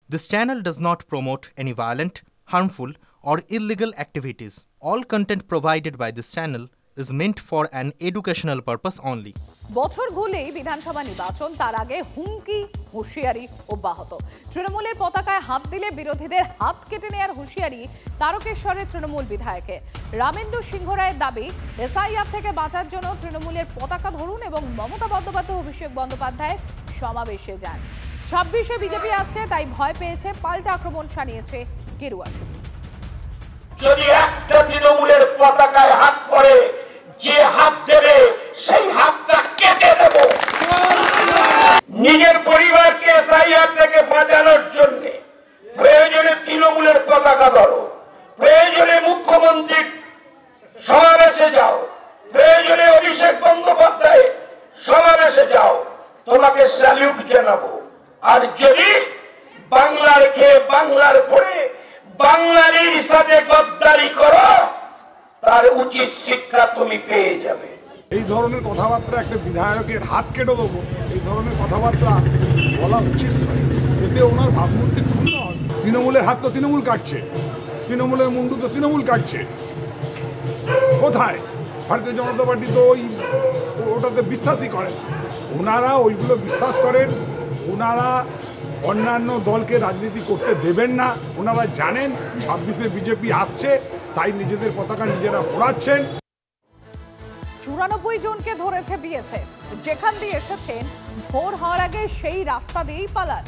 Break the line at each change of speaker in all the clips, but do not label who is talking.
This channel does not promote any violent, harmful, or illegal activities. All content provided by this channel is meant for an educational purpose only.
বছর ঘুরলেই বিধানসভা নির্বাচন, তার আগে হুমকি হুঁশিয়ারি অব্যাহত। তৃণমূলের পতাকায় হাত দিলে বিরোধীদের হাত কেটে নেওয়ার হুঁশিয়ারি তারকেশ্বরের তৃণমূল বিধায়কের। রামেন্দু সিংহ রায়ের দাবি, এসআইআর থেকে বাঁচার জন্য তৃণমূলের পতাকা ধরুন এবং মমতা বন্দ্যোপাধ্যায় অভিষেক বন্দ্যোপাধ্যায় সমাবেশে যান। 26-এ বিজেপি আসছে, তাই ভয় পেয়েছে, পাল্টা আক্রমণ শানিয়েছে গেরুয়া শিবির।
যদি একটা তৃণমূলের পতাকায় হাত পড়ে, যে হাত দেবে সেই হাতটা কেটে দেব। নিজের পরিবারকে এসআইআর থেকে বাঁচানোর জন্য প্রয়োজনে তৃণমূলের পতাকা ধরো, প্রয়োজনে মুখ্যমন্ত্রী সমাবেশে যাও, প্রয়োজনে অভিষেক বন্দ্যোপাধ্যায় সমাবেশে যাও, তোমাকে স্যালিউট জানাবো। আর যদি বাংলার খেয়ে বাংলার পরে বাঙালির সাথে গদ্দারি করো, তার উচিত শিক্ষা তুমি পেয়ে যাবে।
এই ধরনের কথাবার্তা একটা বিধায়কের হাত কেটে দেবো, এই ধরনের কথাবার্তা বলা উচিত নয়। এতে ওনার ভাবমূর্তি ক্ষুণ্ণ হয়। তৃণমূলের হাত তো তৃণমূল কাটছে, তৃণমূলের মুন্ডু তো তৃণমূল কাটছে। কোথায়? ভারতীয় জনতা পার্টি তো ওটাতে বিশ্বাসই করে না। ওনারা ওইগুলো বিশ্বাস করেন, ওনারা অন্যান্য দলকে রাজনীতি করতে দেবেন না। ওনারা জানেন 26-এ বিজেপি আসছে, তাই নিজেদের পতাকা নিজেরা পোড়াচ্ছেন।
94 জনকে ধরেছে বিএসএফ। যেখান দিয়ে এসেছেন ভোর হওয়ার আগে সেই রাস্তা দিয়েই পালান।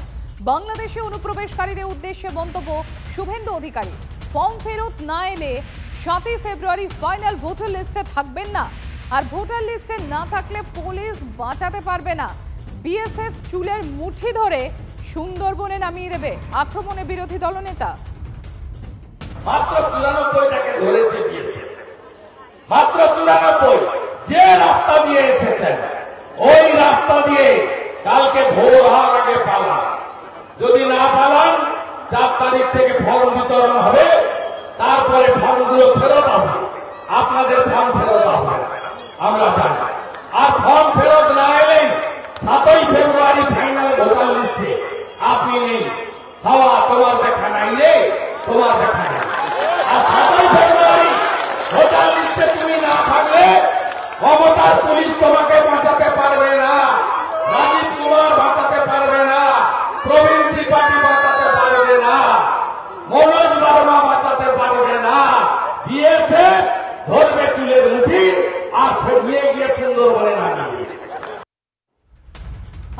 বাংলাদেশে অনুপ্রবেশকারীদের উদ্দেশ্যে মন্তব্য শুভেন্দু অধিকারী। ফর্ম ফেরত না এলে 7 ফেব্রুয়ারি ফাইনাল ভোটার লিস্টে থাকবেন না, আর ভোটার লিস্টে না থাকলে পুলিশ বাঁচাতে পারবে না। বিএসএফ চুলের মুঠি ধরে সুন্দরবনে নামিয়ে দেবে, আক্রমণে বিরোধী দলনেতা।
মাত্র 94টাকে ধরেছে বিএসএফ, মাত্র 94। যে রাস্তা দিয়ে এসেছেন ওই রাস্তা দিয়ে কালকে ভোর হওয়ার আগে পালান। যদি না পালান 4 তারিখ থেকে ফর্ম বিতরণ হবে, তারপরে ফর্মগুলো ফেরত আসবে, আপনাদের ফর্ম ফেরত আসবে আমরা জানি। আর ফর্ম ফেরত না এলেই 7 ফেব্রুয়ারি ফাইনাল ভোটার লিস্টে আপনি নেই। হাওয়া তোমার দেখা নাই রে, তোমার দেখা নাই। আর 7 ফেব্রুয়ারি ভোটার লিস্টে তুমি না থাকলে মমতার পুলিশ তোমাকে বাঁচাতে পারবে না, রাজীব কুমার বাঁচাতে পারবে না, প্রবীণ ত্রিপাঠী বাঁচাতে পারবে না, মনোজ বার্মা বাঁচাতে পারবে না। বিএসএফ ধরবে চুলের মুঠি আর নিয়ে গিয়ে সুন্দরবনে নামিয়ে।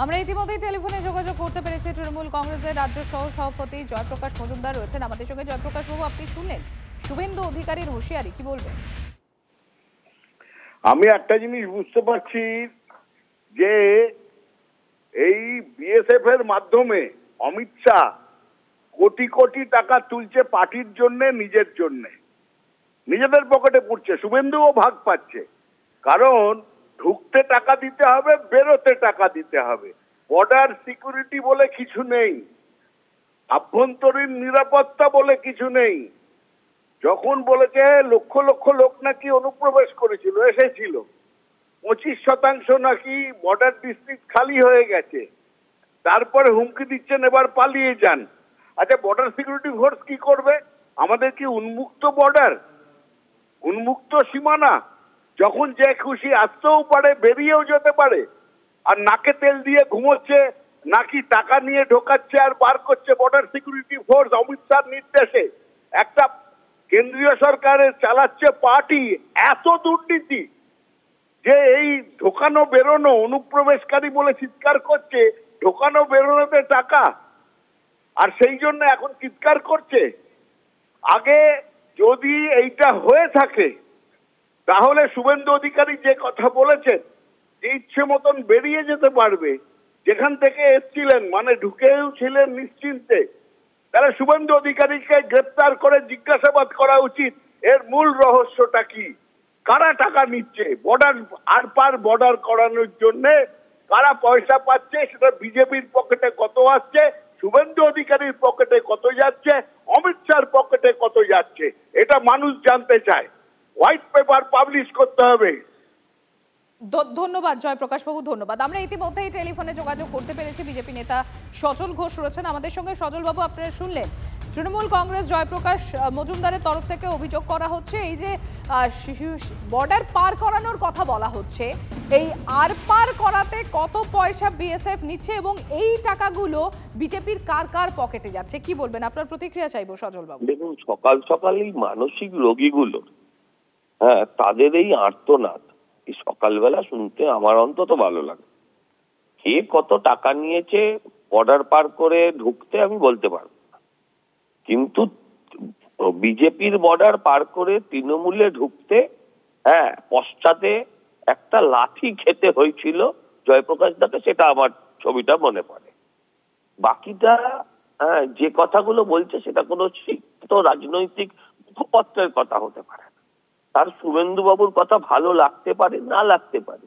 আমরা ইতিমধ্যেই টেলিফোনে যোগাযোগ করতে পেরেছি তৃণমূল কংগ্রেসের রাজ্য সহ সভাপতি জয়প্রকাশ মজুমদার রয়েছেন আমাদের সঙ্গে। জয়প্রকাশ বাবু, আপনি শুনলেন শুভেন্দু অধিকারীর হুঁশিয়ারি, কি বলবেন?
আমি একটা জিনিস বুঝতে পারছি যে এই বিএসএফ এর মাধ্যমে অমিত শাহ কোটি কোটি টাকা তুলছে পার্টির জন্য, নিজের জন্য, নিজেদের পকেটে পড়ছে। শুভেন্দুও ভাগ পাচ্ছে, কারণ ঢুকতে টাকা দিতে হবে, বেরোতে টাকা দিতে হবে। বর্ডার সিকিউরিটি বলে কিছু নেই, আভ্যন্তরীণ নিরাপত্তা বলে কিছু নেই। যখন বলেছে লক্ষ লক্ষ লোক নাকি অনুপ্রবেশ করেছিল, এসেছিল, 25% নাকি বর্ডার ডিস্ট্রিক্ট খালি হয়ে গেছে, তারপরে হুমকি দিচ্ছেন এবার পালিয়ে যান। আচ্ছা, বর্ডার সিকিউরিটি ফোর্স কি করবে? আমাদের কি উন্মুক্ত বর্ডার, উন্মুক্ত সীমানা? যখন যে খুশি আসতেও পারে, বেরিয়েও যেতে পারে। আর নাকে তেল দিয়ে ঘুমোচ্ছে, নাকি টাকা নিয়ে ঢোকাচ্ছে আর বার করছে বর্ডার সিকিউরিটি ফোর্স অমিত শাহর নির্দেশে। একটা কেন্দ্রীয় সরকারের চালাচ্ছে পার্টি, এত দুর্নীতি যে এই ঢোকানো বেরোনো, অনুপ্রবেশকারী বলে চিৎকার করছে, ঢোকানো বেরোনোতে টাকা, আর সেই জন্য এখন চিৎকার করছে। আগে যদি এইটা হয়ে থাকে তাহলে শুভেন্দু অধিকারী যে কথা বলেছেন যে ইচ্ছে মতন বেরিয়ে যেতে পারবে, যেখান থেকে এসছিলেন, মানে ঢুকেও ছিলেন নিশ্চিন্তে, তাহলে শুভেন্দু অধিকারীকে গ্রেপ্তার করে জিজ্ঞাসাবাদ করা উচিত। এর মূল রহস্যটা কি? কারা টাকা নিচ্ছে বর্ডার আর পার বর্ডার করানোর জন্য? কারা পয়সা পাচ্ছে? সেটা বিজেপির পকেটে কত আসছে, শুভেন্দু অধিকারীর পকেটে কত যাচ্ছে, অমিত শাহর পকেটে কত যাচ্ছে? এটা মানুষ জানতে চায়। হোয়াইট পেপার পাবলিশ করতে হবে।
ধন্যবাদ জয়প্রকাশ বাবু, ধন্যবাদ। আমরা ইতিমধ্যেই টেলিফোনে যোগাযোগ করতে পেরেছি বিজেপি নেতা সজল ঘোষ রয়েছেন আমাদের সঙ্গে। সজল বাবু, আপনারা শুনলেন তৃণমূল কংগ্রেস জয়প্রকাশ মজুমদারের তরফ থেকে অভিযোগ করা হচ্ছে এই যে বর্ডার পার করানোর কথা বলা হচ্ছে, এই আর পার করাতে কত পয়সা বিএসএফ নিচ্ছে এবং এই টাকাগুলো বিজেপির কার কার পকেটে যাচ্ছে, কি বলবেন? আপনার প্রতিক্রিয়া চাইবো সজল বাবু।
দেখুন, সকাল সকালেই মানসিক রোগীগুলো তাদের এই আর্তনাদ এই সকালবেলা শুনতে আমার অন্তত ভালো লাগে। কে কত টাকা নিয়েছে বর্ডার পার করে ঢুকতে আমি বলতে পারবো, কিন্তু বিজেপির বর্ডার পার করে তৃণমূলে ঢুকতে পশ্চাতে একটা লাঠি খেতে হয়েছিল জয়প্রকাশ দাকে, সেটা আমার ছবিটা মনে পড়ে। বাকিটা যে কথাগুলো বলছে সেটা কোনো শিক্ষিত রাজনৈতিক মুখপত্রের কথা হতে পারে না। তার শুভেন্দু বাবুর কথা ভালো লাগতে পারে, না লাগতে পারে।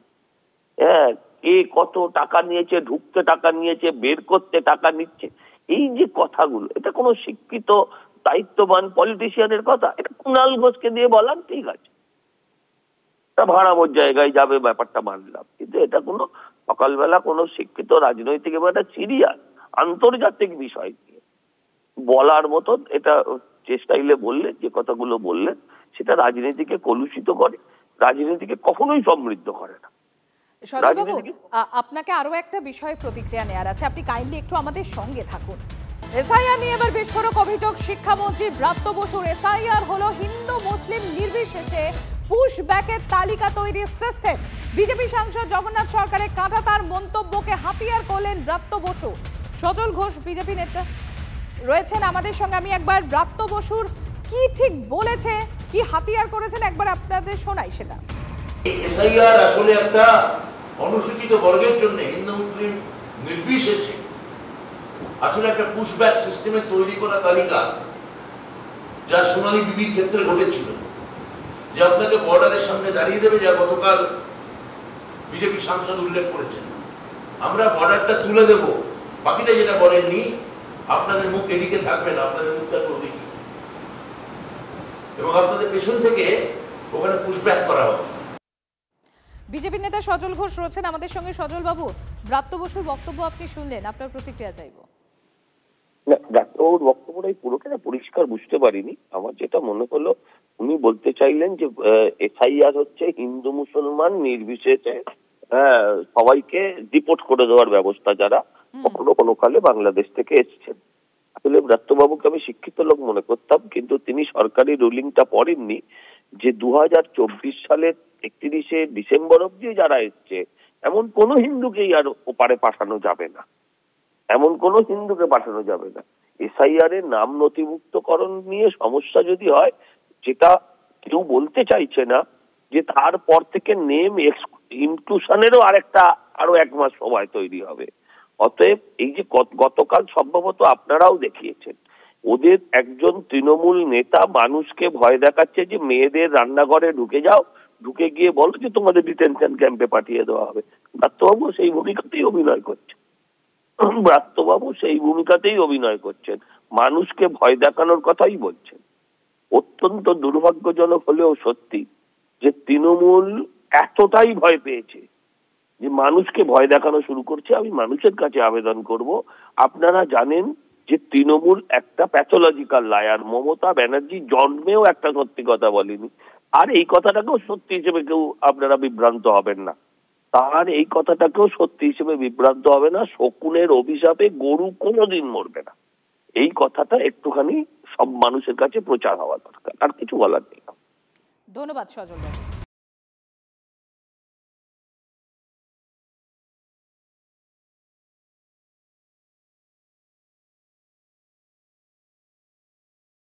কে কত টাকা নিয়েছে, ঢুকতে টাকা নিয়েছে, বের করতে টাকা নিচ্ছে, এই যে কথাগুলো, এটা কোনো শিক্ষিত দায়িত্ববান পলিটিশিয়ানের কথা? এটা কুণাল ঘোষকে দিয়ে বলান, ঠিক আছে, এটা ভাড়ামোর জায়গায় যাবে, ব্যাপারটা মানলাম, কিন্তু এটা কোনো সকালবেলা কোনো শিক্ষিত রাজনৈতিক এবং একটা সিরিয়াস আন্তর্জাতিক বিষয় নিয়ে বলার মতন এটা যে স্টাইলে বললে, যে কথাগুলো বললেন, সেটা রাজনীতিকে কলুষিত করে, রাজনীতিকে কখনোই সমৃদ্ধ করে না।
সজলবাবু, আপনাকে আরো একটা বিষয়ে প্রতিক্রিয়া নেওয়ার আছে, আপনি কাইন্ডলি একটু আমাদের সঙ্গে থাকুন। এসআইআর নিয়ে এবার বিস্ফোরক অভিযোগ শিক্ষামন্ত্রী ব্রাত্য বসুর। এসআইআর হলো হিন্দু মুসলিম নির্বিশেষে পুশ ব্যাকের তালিকা তৈরির সিস্টেম। বিজেপি সাংসদ জগন্নাথ সরকারের কাঁটাতার মন্তব্যকে হাতিয়ার করলেন ব্রাত্য বসু। সজল ঘোষ বিজেপি নেতা রয়েছেন আমাদের সঙ্গে, আমি একবার ব্রাত্য বসুর কি ঠিক বলেছে, কি হাতিয়ার করেছেন একবার আপনাদের শোনাই সেটা।
এসআইআর আসলে একটা অনুসূচিত বর্গের জন্য হিন্দু মুসলিম নির্বিশেষে আসলে একটা পুশব্যাক সিস্টেমে তৈরি করা তালিকা, যা সোনালী বিবির ক্ষেত্রে ঘটেছিল, যে আপনাকে বর্ডারের সামনে দাঁড়িয়ে দেবে, যা গতকাল বিজেপি সাংসদ উল্লেখ করেছেন। আমরা বর্ডারটা তুলে দেব, বাকিটা যেটা বলেননি, আপনাদের মুখ এদিকে থাকবে না, আপনাদের মুখ থাকবে ওদিকে, এবং আপনাদের পেছন থেকে ওখানে পুশব্যাক করা হবে।
বিজেপি নেতা সজল ঘোষ রয়েছেন আমাদের সঙ্গে। সজল বাবু, ব্রাত্য বসুর বক্তব্য আপনি শুনলেন, আপনার প্রতিক্রিয়া চাইবো।
ব্রাত্যবাবুর বক্তব্যটাই পুরোটা পরিষ্কার বুঝতে পারিনি। আমার যেটা মনে হলো, উনি বলতে চাইলেন যে এসআইআর হচ্ছে হিন্দু মুসলমান নির্বিশেষে সবাইকে ডিপোর্ট করে দেওয়ার ব্যবস্থা, যারা কখনো কোনো কালে বাংলাদেশ থেকে এসছেন। আসলে ব্রাত্যবাবুকে আমি শিক্ষিত লোক মনে করতাম, কিন্তু তিনি সরকারি রুলিংটা পড়েননি যে 2024 সালের 31শে ডিসেম্বর অব্দি যারা এসছে এমন কোন হিন্দুকেই আর ওপারে পাঠানো যাবে না, এমন কোন হিন্দুকে পাঠানো যাবে না। এসআইআর এর নাম নথিভুক্তকরণ নিয়ে সমস্যা যদি হয়, যেটা কেউ বলতে চাইছে না, যে তারপর থেকে নেম ইনক্লুশনেরও আরো 1 মাস সময় তৈরি হবে। অতএব এই যে গতকাল সম্ভবত আপনারাও দেখিয়েছেন, ওদের একজন তৃণমূল নেতা মানুষকে ভয় দেখাচ্ছে যে মেয়েদের রান্নাঘরে ঢুকে যাও, ঢুকে গিয়ে বলো যে তোমাদের ডিটেনশন ক্যাম্পে পাঠিয়ে দেওয়া হবে। ব্রাত্যবাবু সেই ভূমিকাতেই অভিনয় করছেন, ব্রাত্যবাবু সেই ভূমিকাতেই অভিনয় করছেন, মানুষকে ভয় দেখানোর কথাই বলছেন। অত্যন্ত দুর্ভাগ্যজনক হলেও সত্যি যে তৃণমূল এতটাই ভয় পেয়েছে যে মানুষকে ভয় দেখানো শুরু করছে। আমি মানুষের কাছে আবেদন করব, আপনারা জানেন যে তৃণমূল একটা প্যাথোলজিক্যাল লায়ার। মমতা ব্যানার্জি জন্মেও একটা সত্যি কথা বলেনি, আর এই কথাটাকেও সত্যি হিসেবে কেউ আপনারা বিভ্রান্ত হবেন না, তার এই কথাটাকেও সত্যি হিসেবে বিভ্রান্ত হবে না। শকুনের অভিশাপে গরু কোনোদিন মরবে না, এই কথাটা একটুখানি সব মানুষের কাছে প্রচার হওয়া দরকার, আর কিছু বলার নেই।
ধন্যবাদ সজল।